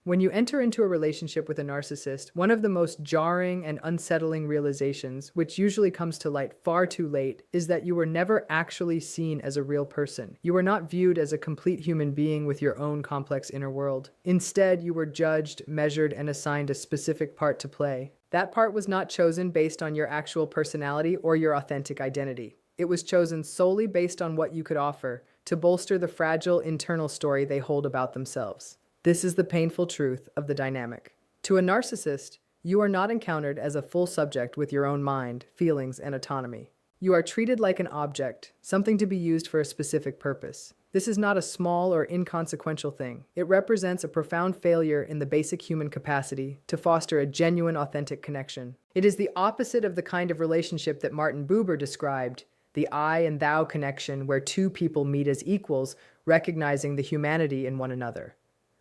When you enter into a relationship with a narcissist, one of the most jarring and unsettling realizations, which usually comes to light far too late, is that you were never actually seen as a real person. You were not viewed as a complete human being with your own complex inner world. Instead, you were judged, measured, and assigned a specific part to play. That part was not chosen based on your actual personality or your authentic identity. It was chosen solely based on what you could offer, to bolster the fragile internal story they hold about themselves. This is the painful truth of the dynamic. To a narcissist, you are not encountered as a full subject with your own mind, feelings, and autonomy. You are treated like an object, something to be used for a specific purpose. This is not a small or inconsequential thing. It represents a profound failure in the basic human capacity to foster a genuine, authentic connection. It is the opposite of the kind of relationship that Martin Buber described, the I and thou connection where two people meet as equals, recognizing the humanity in one another.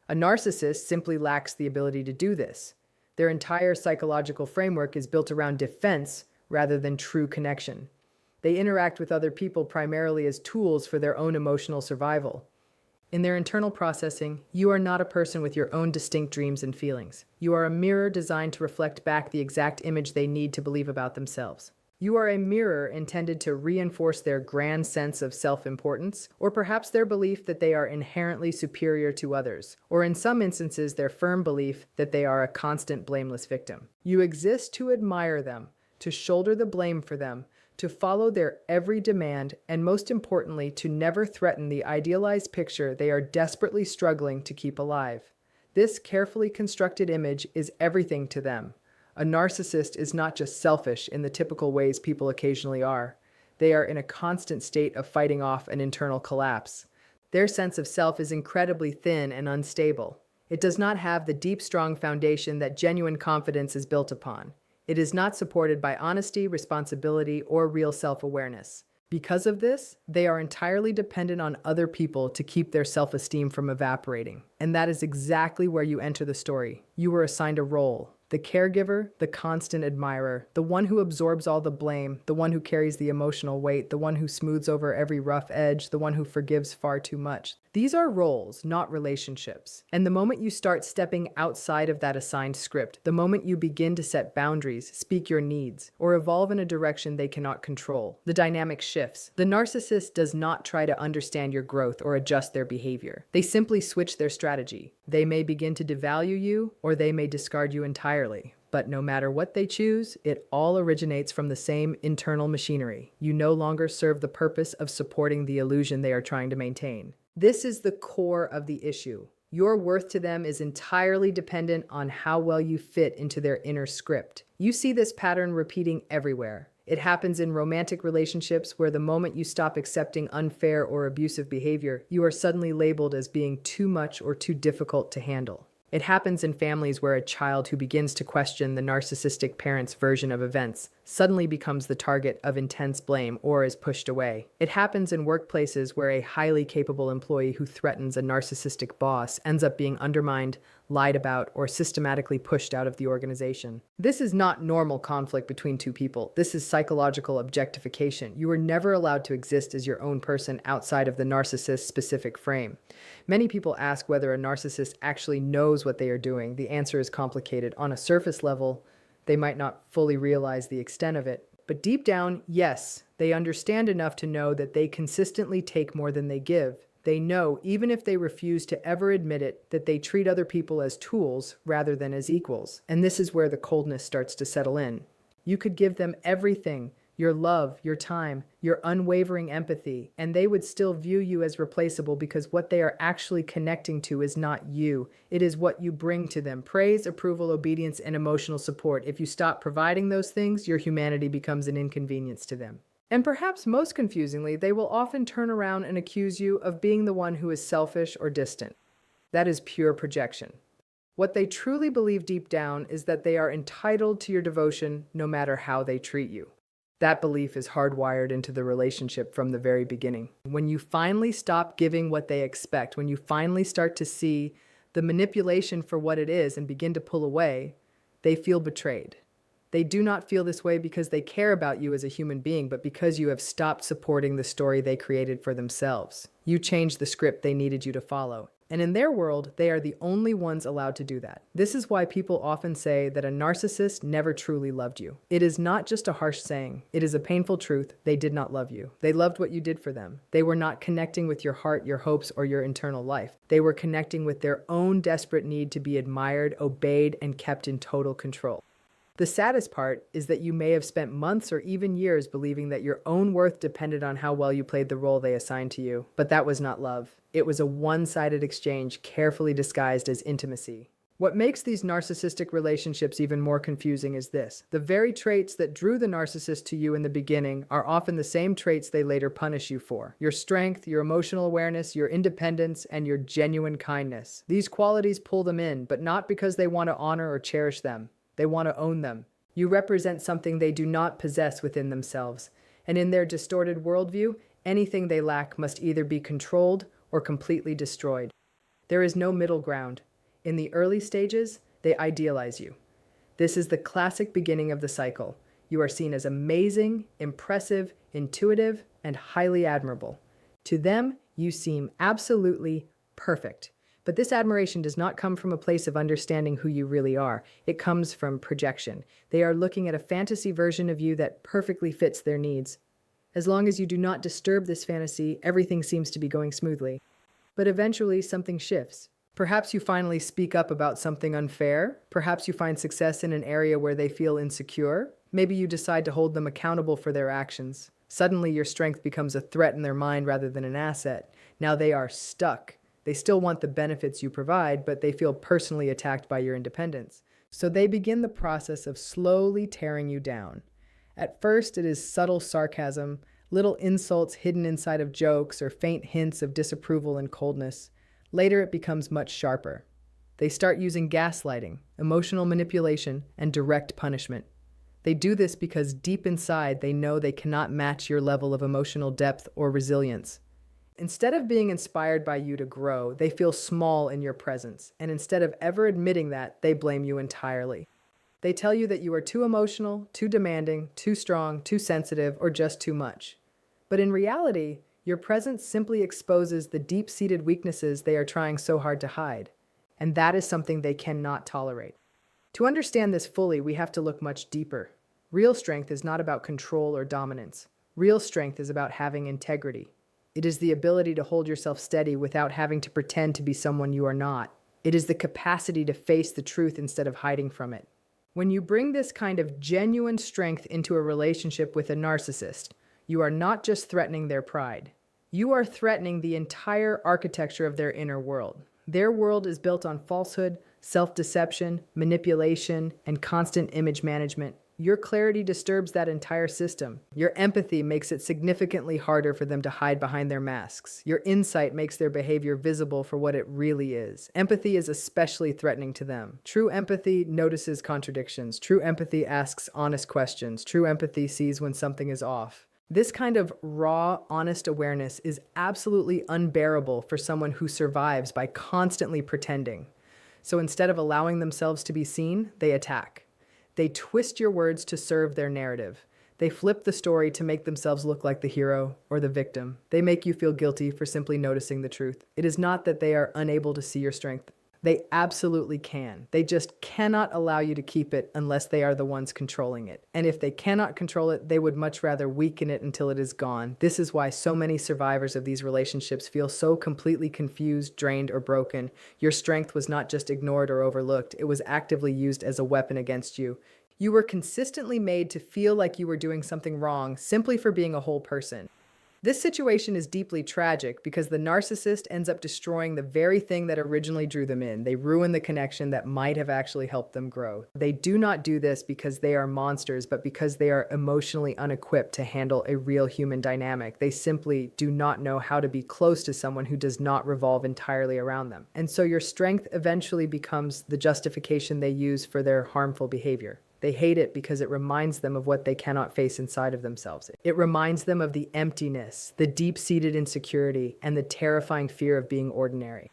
A narcissist simply lacks the ability to do this. Their entire psychological framework is built around defense rather than true connection. They interact with other people primarily as tools for their own emotional survival. In their internal processing, you are not a person with your own distinct dreams and feelings. You are a mirror designed to reflect back the exact image they need to believe about themselves. You are a mirror intended to reinforce their grand sense of self-importance, or perhaps their belief that they are inherently superior to others, or in some instances their firm belief that they are a constant blameless victim. You exist to admire them, to shoulder the blame for them, to follow their every demand, and most importantly, to never threaten the idealized picture they are desperately struggling to keep alive. This carefully constructed image is everything to them. A narcissist is not just selfish in the typical ways people occasionally are. They are in a constant state of fighting off an internal collapse. Their sense of self is incredibly thin and unstable. It does not have the deep, strong foundation that genuine confidence is built upon. It is not supported by honesty, responsibility, or real self-awareness. Because of this, they are entirely dependent on other people to keep their self-esteem from evaporating. And that is exactly where you enter the story. You were assigned a role. The caregiver, the constant admirer, the one who absorbs all the blame, the one who carries the emotional weight, the one who smooths over every rough edge, the one who forgives far too much. These are roles, not relationships. And the moment you start stepping outside of that assigned script, the moment you begin to set boundaries, speak your needs, or evolve in a direction they cannot control, the dynamic shifts. The narcissist does not try to understand your growth or adjust their behavior. They simply switch their strategy. They may begin to devalue you, or they may discard you entirely. But no matter what they choose, it all originates from the same internal machinery. You no longer serve the purpose of supporting the illusion they are trying to maintain. This is the core of the issue. Your worth to them is entirely dependent on how well you fit into their inner script. You see this pattern repeating everywhere. It happens in romantic relationships where the moment you stop accepting unfair or abusive behavior, you are suddenly labeled as being too much or too difficult to handle. It happens in families where a child who begins to question the narcissistic parent's version of events suddenly becomes the target of intense blame or is pushed away. It happens in workplaces where a highly capable employee who threatens a narcissistic boss ends up being undermined, lied about, or systematically pushed out of the organization. This is not normal conflict between two people. This is psychological objectification. You are never allowed to exist as your own person outside of the narcissist's specific frame. Many people ask whether a narcissist actually knows what they are doing. The answer is complicated. On a surface level, they might not fully realize the extent of it. But deep down, yes, they understand enough to know that they consistently take more than they give. They know, even if they refuse to ever admit it, that they treat other people as tools rather than as equals. And this is where the coldness starts to settle in. You could give them everything, your love, your time, your unwavering empathy, and they would still view you as replaceable because what they are actually connecting to is not you. It is what you bring to them. Praise, approval, obedience, and emotional support. If you stop providing those things, your humanity becomes an inconvenience to them. And perhaps most confusingly, they will often turn around and accuse you of being the one who is selfish or distant. That is pure projection. What they truly believe deep down is that they are entitled to your devotion no matter how they treat you. That belief is hardwired into the relationship from the very beginning. When you finally stop giving what they expect, when you finally start to see the manipulation for what it is and begin to pull away, they feel betrayed. They do not feel this way because they care about you as a human being, but because you have stopped supporting the story they created for themselves. You changed the script they needed you to follow. And in their world, they are the only ones allowed to do that. This is why people often say that a narcissist never truly loved you. It is not just a harsh saying. It is a painful truth. They did not love you. They loved what you did for them. They were not connecting with your heart, your hopes, or your internal life. They were connecting with their own desperate need to be admired, obeyed, and kept in total control. The saddest part is that you may have spent months or even years believing that your own worth depended on how well you played the role they assigned to you. But that was not love. It was a one-sided exchange carefully disguised as intimacy. What makes these narcissistic relationships even more confusing is this. The very traits that drew the narcissist to you in the beginning are often the same traits they later punish you for. Your strength, your emotional awareness, your independence, and your genuine kindness. These qualities pull them in, but not because they want to honor or cherish them. They want to own them. You represent something they do not possess within themselves, and in their distorted worldview, anything they lack must either be controlled or completely destroyed. There is no middle ground. In the early stages, they idealize you. This is the classic beginning of the cycle. You are seen as amazing, impressive, intuitive, and highly admirable. To them, you seem absolutely perfect. But this admiration does not come from a place of understanding who you really are. It comes from projection. They are looking at a fantasy version of you that perfectly fits their needs. As long as you do not disturb this fantasy, everything seems to be going smoothly. But eventually, something shifts. Perhaps you finally speak up about something unfair. Perhaps you find success in an area where they feel insecure. Maybe you decide to hold them accountable for their actions. Suddenly, your strength becomes a threat in their mind rather than an asset. Now they are stuck. They still want the benefits you provide, but they feel personally attacked by your independence. So they begin the process of slowly tearing you down. At first, it is subtle sarcasm, little insults hidden inside of jokes, or faint hints of disapproval and coldness. Later, it becomes much sharper. They start using gaslighting, emotional manipulation, and direct punishment. They do this because deep inside, they know they cannot match your level of emotional depth or resilience. Instead of being inspired by you to grow, they feel small in your presence, and instead of ever admitting that, they blame you entirely. They tell you that you are too emotional, too demanding, too strong, too sensitive, or just too much. But in reality, your presence simply exposes the deep-seated weaknesses they are trying so hard to hide, and that is something they cannot tolerate. To understand this fully, we have to look much deeper. Real strength is not about control or dominance. Real strength is about having integrity. It is the ability to hold yourself steady without having to pretend to be someone you are not. It is the capacity to face the truth instead of hiding from it. When you bring this kind of genuine strength into a relationship with a narcissist, you are not just threatening their pride. You are threatening the entire architecture of their inner world. Their world is built on falsehood, self-deception, manipulation, and constant image management. Your clarity disturbs that entire system. Your empathy makes it significantly harder for them to hide behind their masks. Your insight makes their behavior visible for what it really is. Empathy is especially threatening to them. True empathy notices contradictions. True empathy asks honest questions. True empathy sees when something is off. This kind of raw, honest awareness is absolutely unbearable for someone who survives by constantly pretending. So instead of allowing themselves to be seen, they attack. They twist your words to serve their narrative. They flip the story to make themselves look like the hero or the victim. They make you feel guilty for simply noticing the truth. It is not that they are unable to see your strength. They absolutely can. They just cannot allow you to keep it unless they are the ones controlling it. And if they cannot control it, they would much rather weaken it until it is gone. This is why so many survivors of these relationships feel so completely confused, drained, or broken. Your strength was not just ignored or overlooked. It was actively used as a weapon against you. You were consistently made to feel like you were doing something wrong simply for being a whole person. This situation is deeply tragic because the narcissist ends up destroying the very thing that originally drew them in. They ruin the connection that might have actually helped them grow. They do not do this because they are monsters, but because they are emotionally unequipped to handle a real human dynamic. They simply do not know how to be close to someone who does not revolve entirely around them. And so your strength eventually becomes the justification they use for their harmful behavior. They hate it because it reminds them of what they cannot face inside of themselves. It reminds them of the emptiness, the deep-seated insecurity, and the terrifying fear of being ordinary.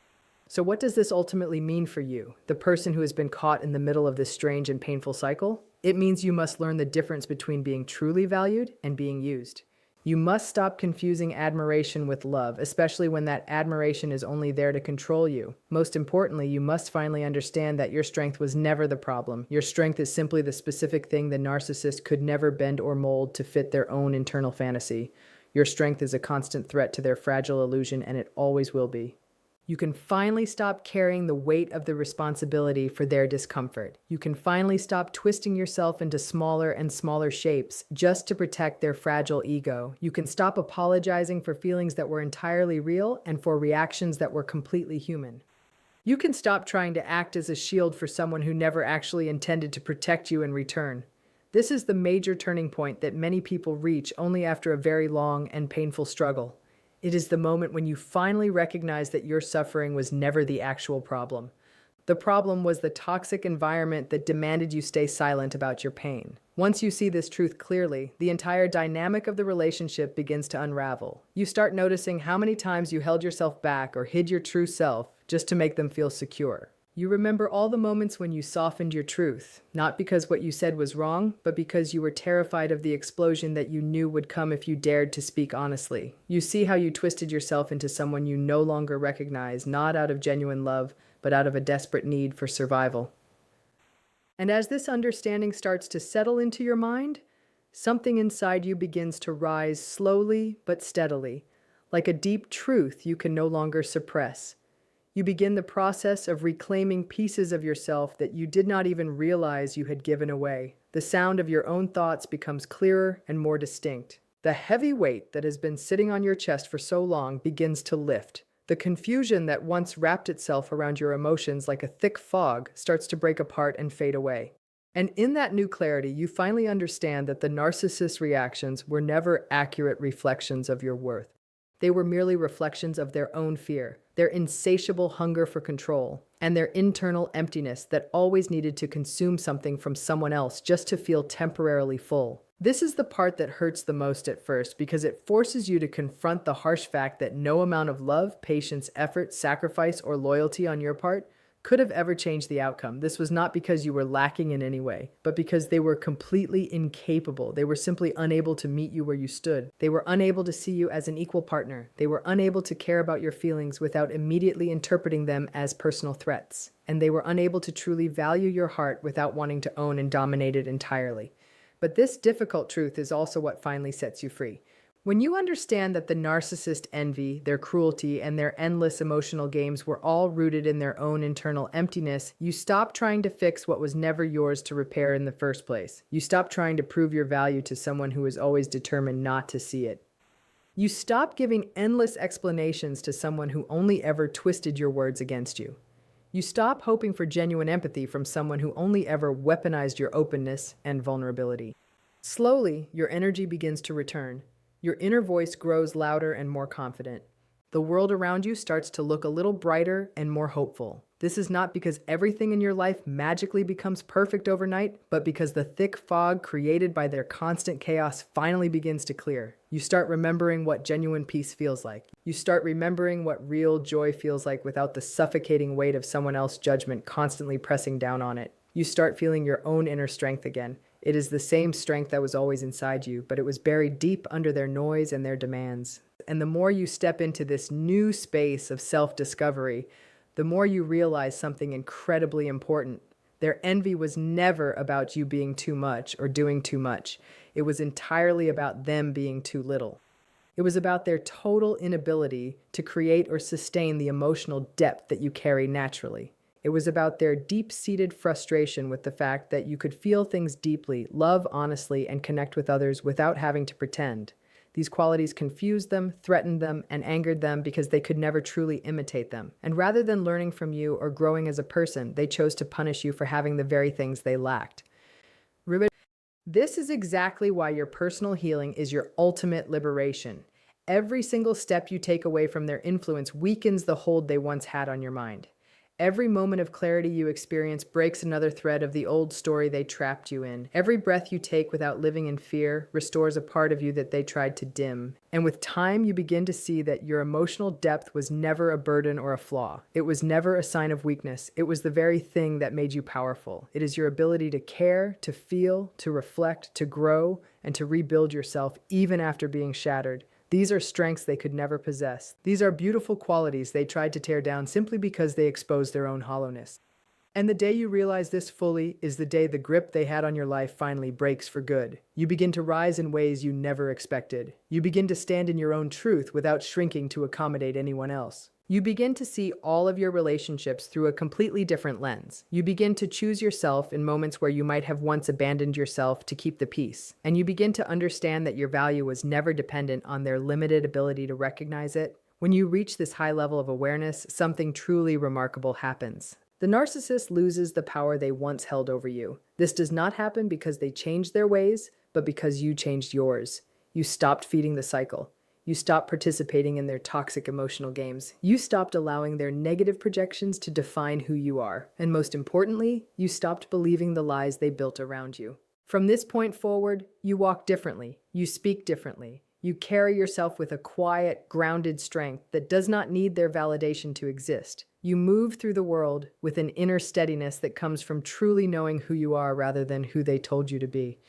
So what does this ultimately mean for you, the person who has been caught in the middle of this strange and painful cycle? It means you must learn the difference between being truly valued and being used. You must stop confusing admiration with love, especially when that admiration is only there to control you. Most importantly, you must finally understand that your strength was never the problem. Your strength is simply the specific thing the narcissist could never bend or mold to fit their own internal fantasy. Your strength is a constant threat to their fragile illusion, and it always will be. You can finally stop carrying the weight of the responsibility for their discomfort. You can finally stop twisting yourself into smaller and smaller shapes just to protect their fragile ego. You can stop apologizing for feelings that were entirely real and for reactions that were completely human. You can stop trying to act as a shield for someone who never actually intended to protect you in return. This is the major turning point that many people reach only after a very long and painful struggle. It is the moment when you finally recognize that your suffering was never the actual problem. The problem was the toxic environment that demanded you stay silent about your pain. Once you see this truth clearly, the entire dynamic of the relationship begins to unravel. You start noticing how many times you held yourself back or hid your true self just to make them feel secure. You remember all the moments when you softened your truth, not because what you said was wrong, but because you were terrified of the explosion that you knew would come if you dared to speak honestly. You see how you twisted yourself into someone you no longer recognize, not out of genuine love, but out of a desperate need for survival. And as this understanding starts to settle into your mind, something inside you begins to rise slowly but steadily, like a deep truth you can no longer suppress. You begin the process of reclaiming pieces of yourself that you did not even realize you had given away. The sound of your own thoughts becomes clearer and more distinct. The heavy weight that has been sitting on your chest for so long begins to lift. The confusion that once wrapped itself around your emotions like a thick fog starts to break apart and fade away. And in that new clarity, you finally understand that the narcissist's reactions were never accurate reflections of your worth. They were merely reflections of their own fear, their insatiable hunger for control, and their internal emptiness that always needed to consume something from someone else just to feel temporarily full. This is the part that hurts the most at first because it forces you to confront the harsh fact that no amount of love, patience, effort, sacrifice, or loyalty on your part could have ever changed the outcome. This was not because you were lacking in any way, but because they were completely incapable. They were simply unable to meet you where you stood. They were unable to see you as an equal partner. They were unable to care about your feelings without immediately interpreting them as personal threats. And they were unable to truly value your heart without wanting to own and dominate it entirely. But this difficult truth is also what finally sets you free. When you understand that the narcissist envy, their cruelty, and their endless emotional games were all rooted in their own internal emptiness, you stop trying to fix what was never yours to repair in the first place. You stop trying to prove your value to someone who is always determined not to see it. You stop giving endless explanations to someone who only ever twisted your words against you. You stop hoping for genuine empathy from someone who only ever weaponized your openness and vulnerability. Slowly, your energy begins to return. Your inner voice grows louder and more confident. The world around you starts to look a little brighter and more hopeful. This is not because everything in your life magically becomes perfect overnight, but because the thick fog created by their constant chaos finally begins to clear. You start remembering what genuine peace feels like. You start remembering what real joy feels like without the suffocating weight of someone else's judgment constantly pressing down on it. You start feeling your own inner strength again. It is the same strength that was always inside you, but it was buried deep under their noise and their demands. And the more you step into this new space of self-discovery, the more you realize something incredibly important. Their envy was never about you being too much or doing too much. It was entirely about them being too little. It was about their total inability to create or sustain the emotional depth that you carry naturally. It was about their deep-seated frustration with the fact that you could feel things deeply, love honestly, and connect with others without having to pretend. These qualities confused them, threatened them, and angered them because they could never truly imitate them. And rather than learning from you or growing as a person, they chose to punish you for having the very things they lacked. This is exactly why your personal healing is your ultimate liberation. Every single step you take away from their influence weakens the hold they once had on your mind. Every moment of clarity you experience breaks another thread of the old story they trapped you in. Every breath you take without living in fear restores a part of you that they tried to dim. And with time, you begin to see that your emotional depth was never a burden or a flaw. It was never a sign of weakness. It was the very thing that made you powerful. It is your ability to care, to feel, to reflect, to grow, and to rebuild yourself even after being shattered. These are strengths they could never possess. These are beautiful qualities they tried to tear down simply because they exposed their own hollowness. And the day you realize this fully is the day the grip they had on your life finally breaks for good. You begin to rise in ways you never expected. You begin to stand in your own truth without shrinking to accommodate anyone else. You begin to see all of your relationships through a completely different lens. You begin to choose yourself in moments where you might have once abandoned yourself to keep the peace. And you begin to understand that your value was never dependent on their limited ability to recognize it. When you reach this high level of awareness, something truly remarkable happens. The narcissist loses the power they once held over you. This does not happen because they changed their ways, but because you changed yours. You stopped feeding the cycle. You stopped participating in their toxic emotional games. You stopped allowing their negative projections to define who you are. And most importantly, you stopped believing the lies they built around you. From this point forward, you walk differently. You speak differently. You carry yourself with a quiet, grounded strength that does not need their validation to exist. You move through the world with an inner steadiness that comes from truly knowing who you are rather than who they told you to be.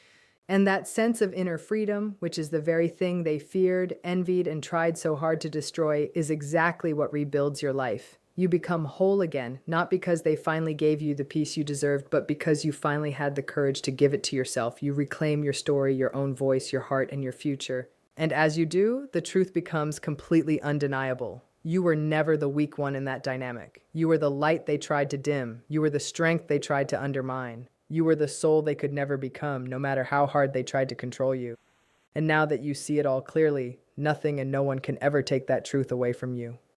And that sense of inner freedom, which is the very thing they feared, envied, and tried so hard to destroy, is exactly what rebuilds your life. You become whole again, not because they finally gave you the peace you deserved, but because you finally had the courage to give it to yourself. You reclaim your story, your own voice, your heart, and your future. And as you do, the truth becomes completely undeniable. You were never the weak one in that dynamic. You were the light they tried to dim. You were the strength they tried to undermine. You were the soul they could never become, no matter how hard they tried to control you. And now that you see it all clearly, nothing and no one can ever take that truth away from you.